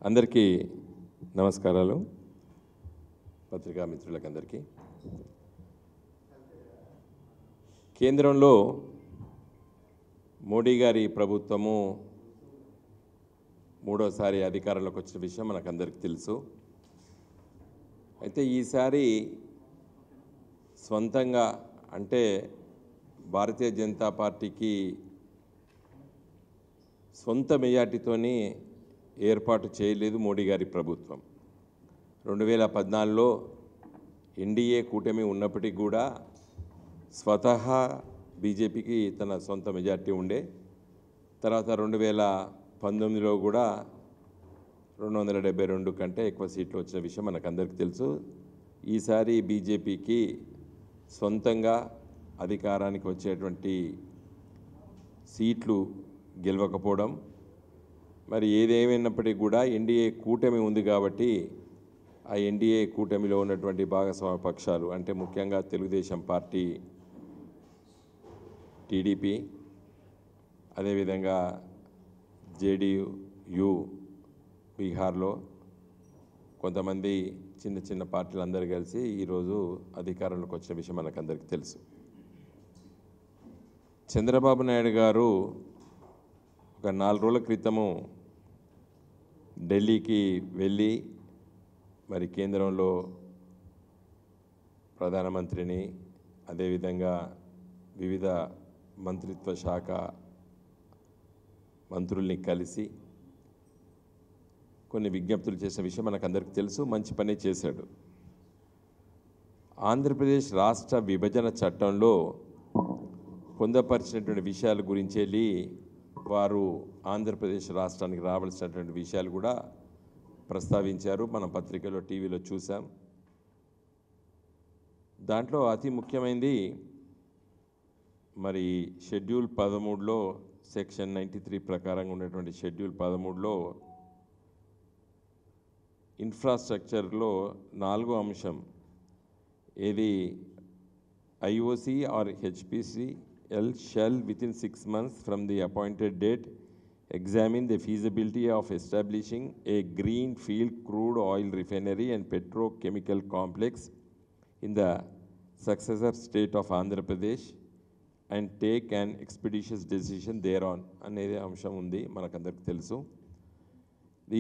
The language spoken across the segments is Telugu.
అందరికీ నమస్కారాలు. పత్రికా మిత్రులకు అందరికీ. కేంద్రంలో మోడీ గారి ప్రభుత్వము మూడోసారి అధికారంలోకి వచ్చిన విషయం మనకందరికీ తెలుసు. అయితే ఈసారి స్వంతంగా అంటే భారతీయ జనతా పార్టీకి సొంత మెజార్టీతోని ఏర్పాటు చేయలేదు మోడీ గారి ప్రభుత్వం. 2014లో ఎన్డీఏ కూటమి ఉన్నప్పటికీ కూడా స్వతహా బీజేపీకి తన సొంత మెజార్టీ ఉండే. తర్వాత 2019లో కూడా 272 కంటే ఎక్కువ సీట్లు వచ్చిన విషయం మనకందరికీ తెలుసు. ఈసారి బీజేపీకి సొంతంగా అధికారానికి వచ్చేటువంటి సీట్లు గెలవకపోవడం, మరి ఏదేమైనప్పటికీ కూడా ఎన్డీఏ కూటమి ఉంది కాబట్టి ఆ ఎన్డీఏ కూటమిలో ఉన్నటువంటి భాగస్వామ్య పక్షాలు అంటే ముఖ్యంగా తెలుగుదేశం పార్టీ, టీడీపీ, అదేవిధంగా జేడీయూ బీహార్లో కొంతమంది చిన్న చిన్న పార్టీలు అందరూ కలిసి ఈరోజు అధికారంలోకి వచ్చిన విషయం మనకందరికీ తెలుసు. చంద్రబాబు నాయుడు గారు ఒక 4 రోజుల క్రితము ఢిల్లీకి వెళ్ళి మరి కేంద్రంలో ప్రధానమంత్రిని అదేవిధంగా వివిధ మంత్రిత్వ శాఖ మంత్రుల్ని కలిసి కొన్ని విజ్ఞప్తులు చేసిన విషయం మనకందరికీ తెలుసు. మంచి పని చేశాడు. ఆంధ్రప్రదేశ్ రాష్ట్ర విభజన చట్టంలో పొందపరిచినటువంటి విషయాల గురించి వెళ్ళి వారు ఆంధ్రప్రదేశ్ రాష్ట్రానికి రావాల్సినటువంటి విషయాలు కూడా ప్రస్తావించారు. మనం పత్రికలో, టీవీలో చూసాం. దాంట్లో అతి ముఖ్యమైనది మరి షెడ్యూల్ 13లో సెక్షన్ 93 ప్రకారంగా ఉన్నటువంటి షెడ్యూల్ 13లో ఇన్ఫ్రాస్ట్రక్చర్లో 4వ అంశం ఏది IOC or HPCL shall within 6 months from the appointed date examine the feasibility of establishing a greenfield crude oil refinery and petrochemical complex in the successor state of Andhra Pradesh and take an expeditious decision thereon అనేది అంశం ఉంది, మనకందరికీ తెలుసు.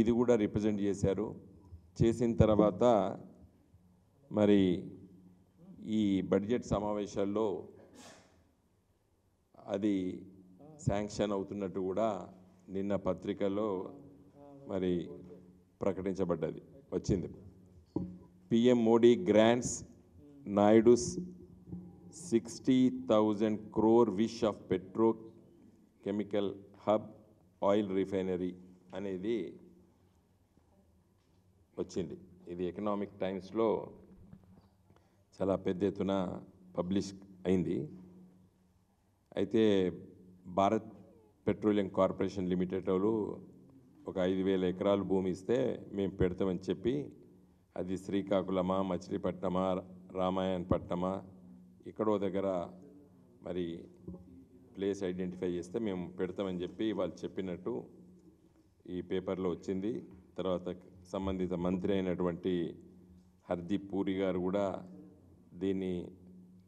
ఇది కూడా రిప్రజెంట్ చేశారు. చేసిన తర్వాత మరి ఈ బడ్జెట్ సమావేశాల్లో అది శాంక్షన్ అవుతున్నట్టు కూడా నిన్న పత్రికలో మరి ప్రకటించబడ్డది, వచ్చింది. PM Modi grants Naidu's 60,000 crore wish of petrochemical hub oil refinery అనేది వచ్చింది. ఇది ఎకనామిక్ టైమ్స్లో చాలా పెద్ద ఎత్తున పబ్లిష్ అయింది. అయితే భారత్ పెట్రోలియం కార్పొరేషన్ లిమిటెడ్ వాళ్ళు ఒక 5,000 ఎకరాలు భూమి ఇస్తే మేము పెడతామని చెప్పి, అది శ్రీకాకుళమా, మచిలీపట్నమా, రామాయణపట్నమా ఎక్కడో దగ్గర మరి ప్లేస్ ఐడెంటిఫై చేస్తే మేము పెడతామని చెప్పి వాళ్ళు చెప్పినట్టు ఈ పేపర్లో వచ్చింది. తర్వాత సంబంధిత మంత్రి అయినటువంటి హర్దీప్ పూరి గారు కూడా దీన్ని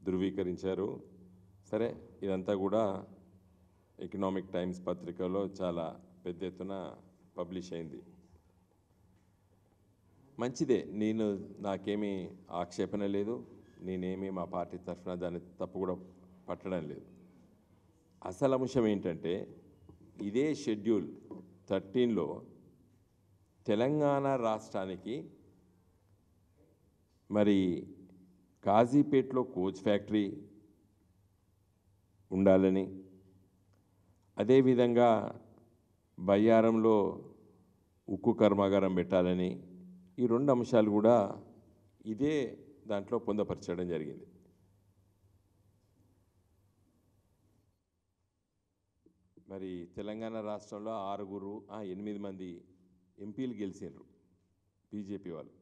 ధృవీకరించారు. సరే, ఇదంతా కూడా ఎకనామిక్ టైమ్స్ పత్రికలో చాలా పెద్ద ఎత్తున పబ్లిష్ అయింది. మంచిదే, నాకేమీ ఆక్షేపణ లేదు. నేనేమి మా పార్టీ తరఫున దాన్ని తప్పు కూడా పట్టడం లేదు. అసలు అంశం ఏంటంటే ఇదే షెడ్యూల్ 13లో తెలంగాణ రాష్ట్రానికి మరి కాజీపేటలో కోచ్ ఫ్యాక్టరీ ఉండాలని, అదేవిధంగా బయ్యారంలో ఉక్కు కర్మాగారం పెట్టాలని, ఈ 2 అంశాలు కూడా ఇదే దాంట్లో పొందపరచడం జరిగింది. మరి తెలంగాణ రాష్ట్రంలో 8 మంది ఎంపీలు గెలిచారు బీజేపీ వాళ్ళు.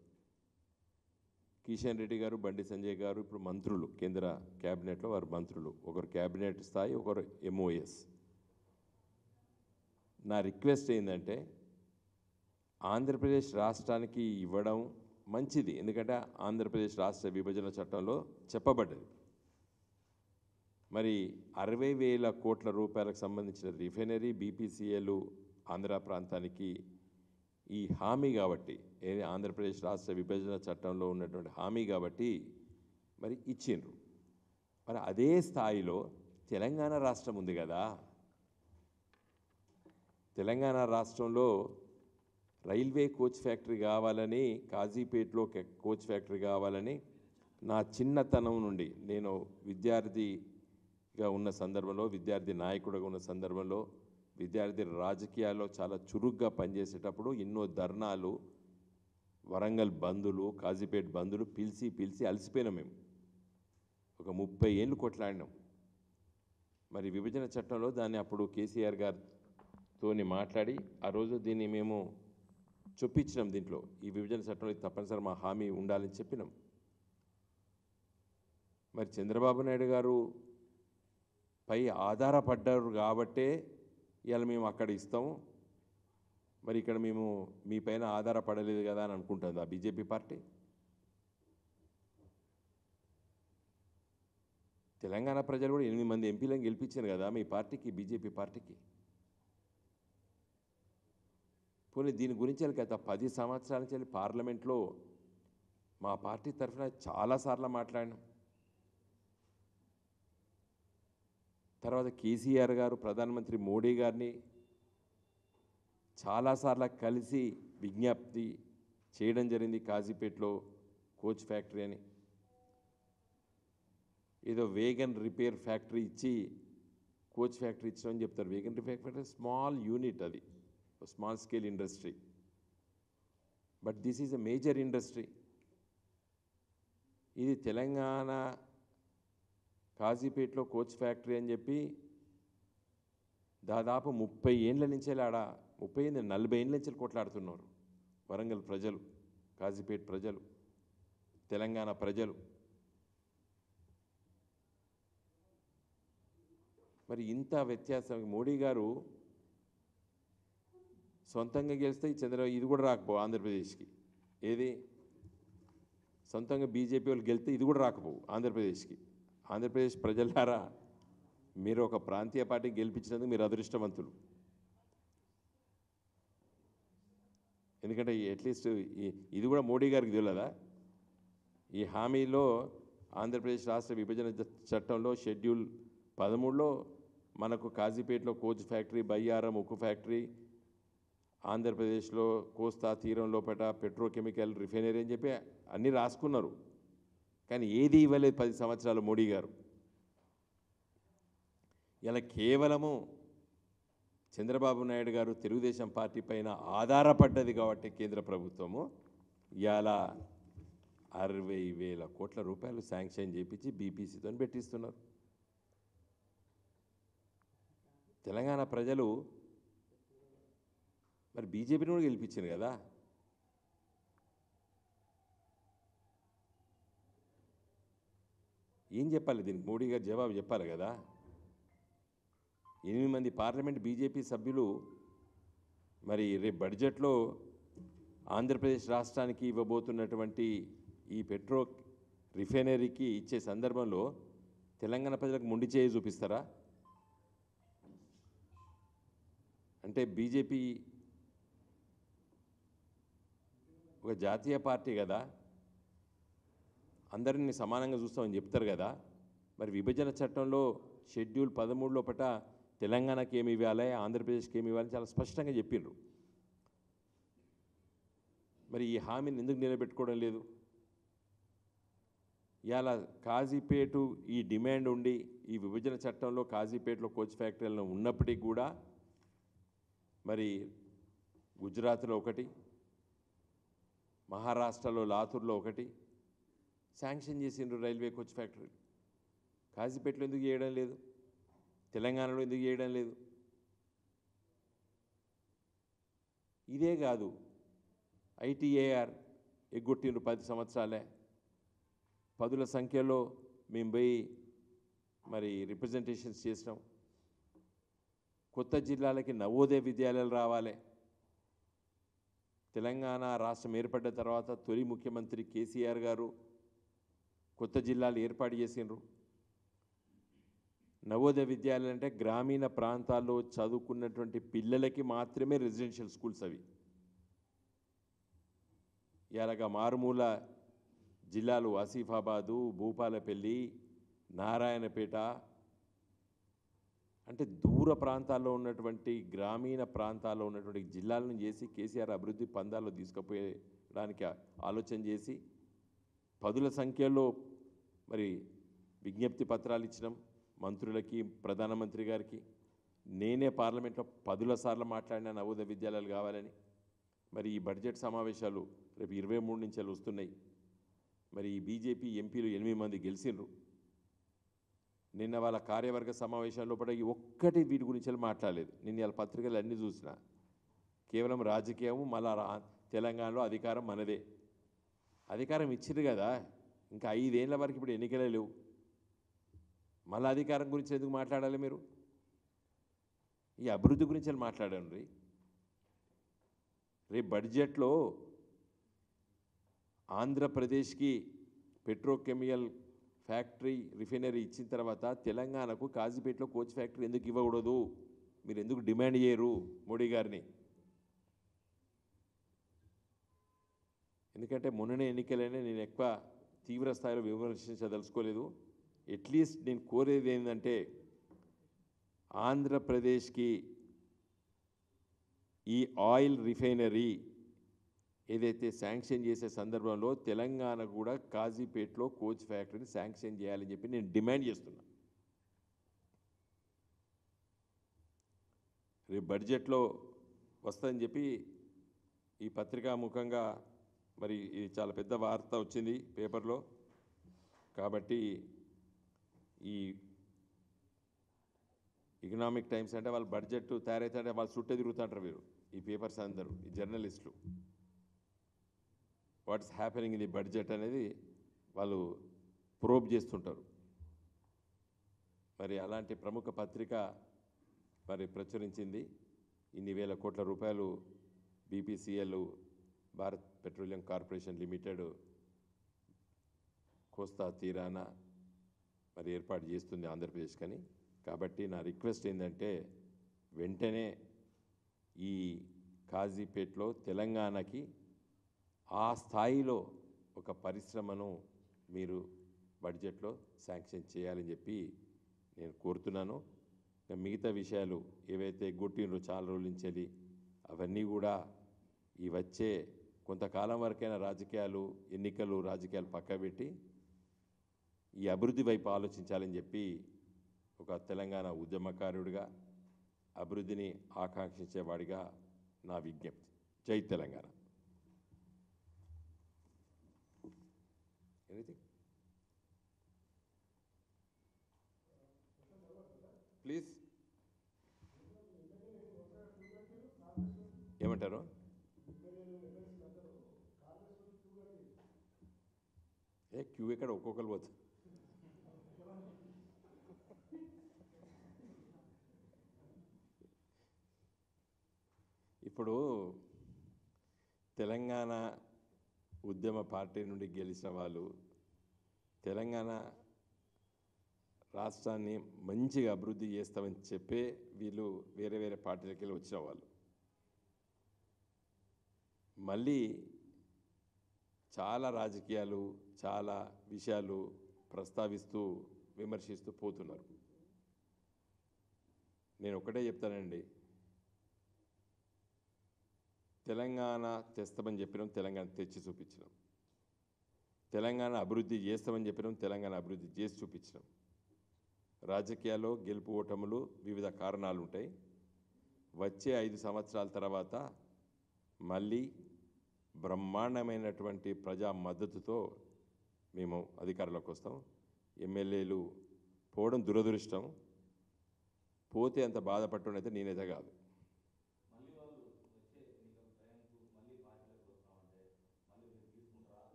కిషన్ రెడ్డి గారు, బండి సంజయ్ గారు ఇప్పుడు మంత్రులు, కేంద్ర క్యాబినెట్లో వారు మంత్రులు. ఒకరు క్యాబినెట్ స్థాయి, ఒకరు ఎంఓఎస్. నా రిక్వెస్ట్ ఏంటంటే ఆంధ్రప్రదేశ్ రాష్ట్రానికి ఇవ్వడం మంచిది, ఎందుకంటే ఆంధ్రప్రదేశ్ రాష్ట్ర విభజన చట్టంలో చెప్పబడ్డది. మరి 60,000 కోట్ల రూపాయలకు సంబంధించిన రిఫైనరీ బీపీసీఎల్ ఆంధ్ర ప్రాంతానికి ఈ హామీ కాబట్టి, ఏది ఆంధ్రప్రదేశ్ రాష్ట్ర విభజన చట్టంలో ఉన్నటువంటి హామీ కాబట్టి మరి ఇచ్చిండ్రు. మరి అదే స్థాయిలో తెలంగాణ రాష్ట్రం ఉంది కదా, తెలంగాణ రాష్ట్రంలో రైల్వే కోచ్ ఫ్యాక్టరీ కావాలని, కాజీపేటలో కోచ్ ఫ్యాక్టరీ కావాలని నా చిన్నతనం నుండి, నేను విద్యార్థిగా ఉన్న సందర్భంలో, విద్యార్థి నాయకుడిగా ఉన్న సందర్భంలో, విద్యార్థి రాజకీయాల్లో చాలా చురుగ్గా పనిచేసేటప్పుడు ఎన్నో ధర్నాలు, వరంగల్ బంధులు, కాజీపేట బంధులు పిలిచి అలసిపోయినాం. మేము ఒక 30 ఏళ్ళు కొట్లాడినాం. మరి విభజన చట్టంలో దాన్ని అప్పుడు కేసీఆర్ గారితో మాట్లాడి ఆ రోజు దీన్ని మేము చొప్పించినాం. దీంట్లో ఈ విభజన చట్టంలో తప్పనిసరి మా హామీ ఉండాలని చెప్పినాం. మరి చంద్రబాబు నాయుడు గారు పై ఆధారపడ్డారు కాబట్టే ఇవాళ మేము అక్కడ ఇస్తాము, మరి ఇక్కడ మేము మీ పైన ఆధారపడలేదు కదా అని అనుకుంటుంది ఆ బీజేపీ పార్టీ. తెలంగాణ ప్రజలు కూడా 8 మంది ఎంపీలను గెలిపించారు కదా మీ పార్టీకి, బీజేపీ పార్టీకి. పోనీ దీని గురించి గత 10 సంవత్సరాల నుంచి పార్లమెంట్లో మా పార్టీ తరఫున చాలాసార్లు మాట్లాడినాం. తర్వాత కేసీఆర్ గారు ప్రధానమంత్రి మోడీ గారిని చాలాసార్లు కలిసి విజ్ఞప్తి చేయడం జరిగింది. కాజీపేటలో కోచ్ ఫ్యాక్టరీ అని, ఏదో వేగన్ రిపేర్ ఫ్యాక్టరీ ఇచ్చి కోచ్ ఫ్యాక్టరీ ఇచ్చామని చెప్తారు. Wagon repair factory small unit, అది small scale industry, but this is a major industry. ఇది తెలంగాణ కాజీపేటలో కోచ్ ఫ్యాక్టరీ అని చెప్పి దాదాపు 30 ఏళ్ళ నుంచి ఆడ 40 ఏళ్ళ నుంచి కొట్లాడుతున్నారు వరంగల్ ప్రజలు, కాజీపేట ప్రజలు, తెలంగాణ ప్రజలు. మరి ఇంత వ్యత్యాసం మోడీ గారు సొంతంగా గెలిస్తే ఇది కూడా రాకపోవు ఆంధ్రప్రదేశ్కి. ఏది సొంతంగా బీజేపీ వాళ్ళు గెలిస్తే ఇది కూడా రాకపోవు ఆంధ్రప్రదేశ్కి. ఆంధ్రప్రదేశ్ ప్రజలారా, మీరు ఒక ప్రాంతీయ పార్టీ గెలిపించినందుకు మీరు అదృష్టవంతులు. ఎందుకంటే అట్లీస్ట్ ఇది కూడా మోడీ గారికి తెలియదా? ఈ హామీలో ఆంధ్రప్రదేశ్ రాష్ట్ర విభజన చట్టంలో షెడ్యూల్ 13లో మనకు కాజీపేటలో కోచ్ ఫ్యాక్టరీ, బయ్యారం ఉక్కు ఫ్యాక్టరీ, ఆంధ్రప్రదేశ్లో కోస్తా తీరం లోపల పెట్రోకెమికల్ రిఫైనరీ అని చెప్పి అన్నీ రాసుకున్నారు. కానీ ఏది ఇవ్వలేదు 10 సంవత్సరాలు మోడీ గారు. ఇలా కేవలము చంద్రబాబు నాయుడు గారు తెలుగుదేశం పార్టీ పైన ఆధారపడ్డది కాబట్టి కేంద్ర ప్రభుత్వము ఇలా 60,000 కోట్ల రూపాయలు శాంక్షన్ చేయించి బీపీసీతో పెట్టిస్తున్నారు. తెలంగాణ ప్రజలు మరి బీజేపీని కూడా గెలిపించారు కదా. ఏం చెప్పాలి దీనికి? మోడీ గారు జవాబు చెప్పాలి కదా. 8 మంది పార్లమెంట్ బీజేపీ సభ్యులు మరి రేపు బడ్జెట్లో ఆంధ్రప్రదేశ్ రాష్ట్రానికి ఇవ్వబోతున్నటువంటి ఈ పెట్రో రిఫైనరీకి ఇచ్చే సందర్భంలో తెలంగాణ ప్రజలకు మొండి చేయి చూపిస్తారా? అంటే బీజేపీ ఒక జాతీయ పార్టీ కదా, అందరినీ సమానంగా చూస్తామని చెప్తారు కదా. మరి విభజన చట్టంలో షెడ్యూల్ 13 లోపట తెలంగాణకి ఏమి ఇవ్వాలి, ఆంధ్రప్రదేశ్కి ఏమి ఇవ్వాలని చాలా స్పష్టంగా చెప్పిండ్రు. మరి ఈ హామీని ఎందుకు నిలబెట్టుకోవడం లేదు? ఇవాళ కాజీపేట ఈ డిమాండ్ ఉండి ఈ విభజన చట్టంలో కాజీపేటలో కోచ్ ఫ్యాక్టరీలను ఉన్నప్పటికీ కూడా మరి గుజరాత్లో ఒకటి, మహారాష్ట్రలో లాతూర్లో ఒకటి శాంక్షన్ చేసిండ్రు రైల్వే కోచ్ ఫ్యాక్టరీ. కాజీపేటలో ఎందుకు చేయడం లేదు? తెలంగాణలో ఎందుకు చేయడం లేదు? ఇదే కాదు, ఐటీఏఆర్ ఎగ్గొట్టిండ్రు 10 సంవత్సరాలే. 10ల సంఖ్యలో మేము పోయి మరి రిప్రజెంటేషన్స్ చేసినాం. కొత్త జిల్లాలకి నవోదయ విద్యాలయాలు రావాలి, తెలంగాణ రాష్ట్రం ఏర్పడ్డ తర్వాత తొలి ముఖ్యమంత్రి కేసీఆర్ గారు కొత్త జిల్లాలు ఏర్పాటు చేసిండ్రు. నవోదయ విద్యాలయాలు అంటే గ్రామీణ ప్రాంతాల్లో చదువుకున్నటువంటి పిల్లలకి మాత్రమే రెసిడెన్షియల్ స్కూల్స్ అవి. ఇలాగా మారుమూల జిల్లాలు ఆసిఫాబాదు, భూపాలపల్లి, నారాయణపేట అంటే దూర ప్రాంతాల్లో ఉన్నటువంటి గ్రామీణ ప్రాంతాల్లో ఉన్నటువంటి జిల్లాలను చేసి కేసీఆర్ అభివృద్ధి పందాల్లో తీసుకుపోయడానికి ఆలోచన చేసి పదుల సంఖ్యలో మరి విజ్ఞప్తి పత్రాలు ఇచ్చినాం మంత్రులకి, ప్రధానమంత్రి గారికి. నేనే పార్లమెంట్లో పదుల సార్లు మాట్లాడినా నవోదయ విద్యాలయాలు కావాలని. మరి ఈ బడ్జెట్ సమావేశాలు రేపు 23 నుంచి వస్తున్నాయి. మరి ఈ బీజేపీ ఎంపీలు 8 మంది గెలిచిండ్రు. నిన్న వాళ్ళ కార్యవర్గ సమావేశంలో కూడా ఈ ఒక్కటి వీటి గురించి మాట్లాడలేదు. నిన్న వాళ్ళ పత్రికలు అన్నీ చూసిన కేవలం రాజకీయము, మళ్ళా తెలంగాణలో అధికారం మనదే. అధికారం ఇచ్చింది కదా, ఇంకా 5 ఏళ్ల వరకు ఇప్పుడు ఎన్నికలే లేవు, మళ్ళీ అధికారం గురించి ఎందుకు మాట్లాడాలి మీరు? ఈ అభివృద్ధి గురించి మాట్లాడండి. రేపు బడ్జెట్లో ఆంధ్రప్రదేశ్కి పెట్రోకెమికల్ ఫ్యాక్టరీ, రిఫైనరీ ఇచ్చిన తర్వాత తెలంగాణకు కాజీపేటలో కోచ్ ఫ్యాక్టరీ ఎందుకు ఇవ్వకూడదు? మీరు ఎందుకు డిమాండ్ చేయరు మోడీ గారిని? ఎందుకంటే మొన్ననే ఎన్నికలైనా నేను ఎక్కువ తీవ్ర స్థాయిలో విమర్శించదలుచుకోలేదు. అట్లీస్ట్ నేను కోరేది ఏంటంటే ఆంధ్రప్రదేశ్కి ఈ ఆయిల్ రిఫైనరీ ఏదైతే శాంక్షన్ చేసే సందర్భంలో తెలంగాణకు కూడా కాజీపేటలో కోచ్ ఫ్యాక్టరీని శాంక్షన్ చేయాలని చెప్పి నేను డిమాండ్ చేస్తున్నా. రేపు బడ్జెట్లో వస్తుందని చెప్పి ఈ పత్రికా ముఖంగా మరి ఇది చాలా పెద్ద వార్త వచ్చింది పేపర్లో. కాబట్టి ఈ ఎకనామిక్ టైమ్స్ అంటే వాళ్ళు బడ్జెట్ తయారైతే వాళ్ళు చుట్టే తిరుగుతుంటారు వీరు, ఈ పేపర్స్ అందరూ, ఈ జర్నలిస్టులు. What's happening in the budget అనేది వాళ్ళు ప్రోబ్ చేస్తుంటారు. మరి అలాంటి ప్రముఖ పత్రిక మరి ప్రచురించింది. ఇన్ని వేల కోట్ల రూపాయలు BPCL, Bharat petroleum corporation limited కోస్తా తీరాన మరి ఏర్పాటు చేస్తుంది ఆంధ్రప్రదేశ్ కని. కాబట్టి నా రిక్వెస్ట్ ఏంటంటే వెంటనే ఈ కాజీపేటలో తెలంగాణకి ఆ స్థాయిలో ఒక పరిశ్రమను మీరు బడ్జెట్లో శాంక్షన్ చేయాలని చెప్పి నేను కోరుతున్నాను. మిగతా విషయాలు ఏవైతే గొట్టినరో చాలా రోజుల నుంచి అవన్నీ కూడా ఈ వచ్చే కొంతకాలం వరకైనా రాజకీయాలు, ఎన్నికలు, రాజకీయాలు పక్కబెట్టి ఈ అభివృద్ధి వైపు ఆలోచించాలని చెప్పి ఒక తెలంగాణ ఉద్యమకారుడిగా, అభివృద్ధిని ఆకాంక్షించేవాడిగా నా విజ్ఞప్తి. జై తెలంగాణ. Anything please. ఏమంటారు? క్యూ ఎక్కడ ఒక్కొక్కరు పోతుంది. ఇప్పుడు తెలంగాణ ఉద్యమ పార్టీ నుండి గెలిచిన వాళ్ళు తెలంగాణ రాష్ట్రాన్ని మంచిగా అభివృద్ధి చేస్తామని చెప్పే వీళ్ళు వేరే వేరే పార్టీలకి వెళ్ళి వచ్చిన వాళ్ళు మళ్ళీ చాలా రాజకీయాలు, చాలా విషయాలు ప్రస్తావిస్తూ విమర్శిస్తూ పోతున్నారు. నేను ఒకటే చెప్తానండి, తెలంగాణ తెస్తామని చెప్పినాం, తెలంగాణ తెచ్చి చూపించినాం. తెలంగాణ అభివృద్ధి చేస్తామని చెప్పినాం, తెలంగాణ అభివృద్ధి చేసి చూపించినాం. రాజకీయాల్లో గెలుపు ఓటములు వివిధ కారణాలు ఉంటాయి. వచ్చే 5 సంవత్సరాల తర్వాత మళ్ళీ బ్రహ్మాండమైనటువంటి ప్రజా మద్దతుతో మేము అధికారంలోకి వస్తాం. ఎమ్మెల్యేలు పోవడం దురదృష్టం, పోతే అంత బాధపడటం నేనైతే కాదు.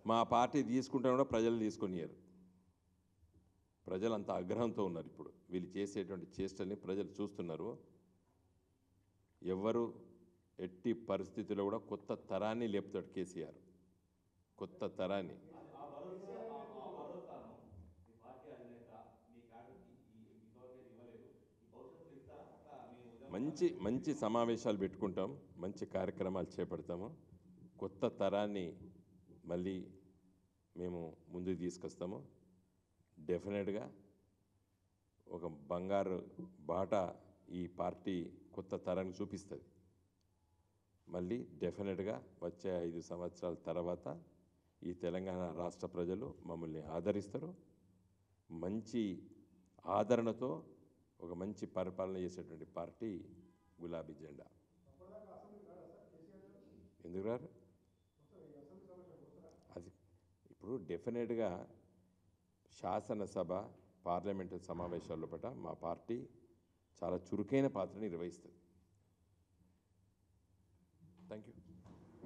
మా పార్టీ తీసుకుంటే కూడా ప్రజలు తీసుకొనియారు. ప్రజలు అంత ఆగ్రహంతో ఉన్నారు. ఇప్పుడు వీళ్ళు చేసేటువంటి చేష్టల్ని ప్రజలు చూస్తున్నారు. ఎవ్వరు ఎట్టి పరిస్థితుల్లో కూడా కొత్త తరాన్ని లేపుతాడు కేసీఆర్, కొత్త తరాన్ని. మంచి సమావేశాలు పెట్టుకుంటాం, మంచి కార్యక్రమాలు చేపడతాము. కొత్త తరాన్ని మళ్ళీ మేము ముందుకు తీసుకొస్తాము. డెఫినెట్గా ఒక బంగారు బాట ఈ పార్టీ కొత్త తరానికి చూపిస్తుంది. మళ్ళీ డెఫినెట్గా వచ్చే 5 సంవత్సరాల తర్వాత ఈ తెలంగాణ రాష్ట్ర ప్రజలు మమ్మల్ని ఆదరిస్తారు. మంచి ఆదరణతో ఒక మంచి పరిపాలన చేసేటువంటి పార్టీ గులాబీ జెండా. ఎందుకు రారు? అది ఇప్పుడు డెఫినెట్గా శాసనసభ పార్లమెంటు సమావేశాల పట్ల మా పార్టీ చాలా చురుకైన పాత్రని నిర్వహిస్తుంది. Thank you.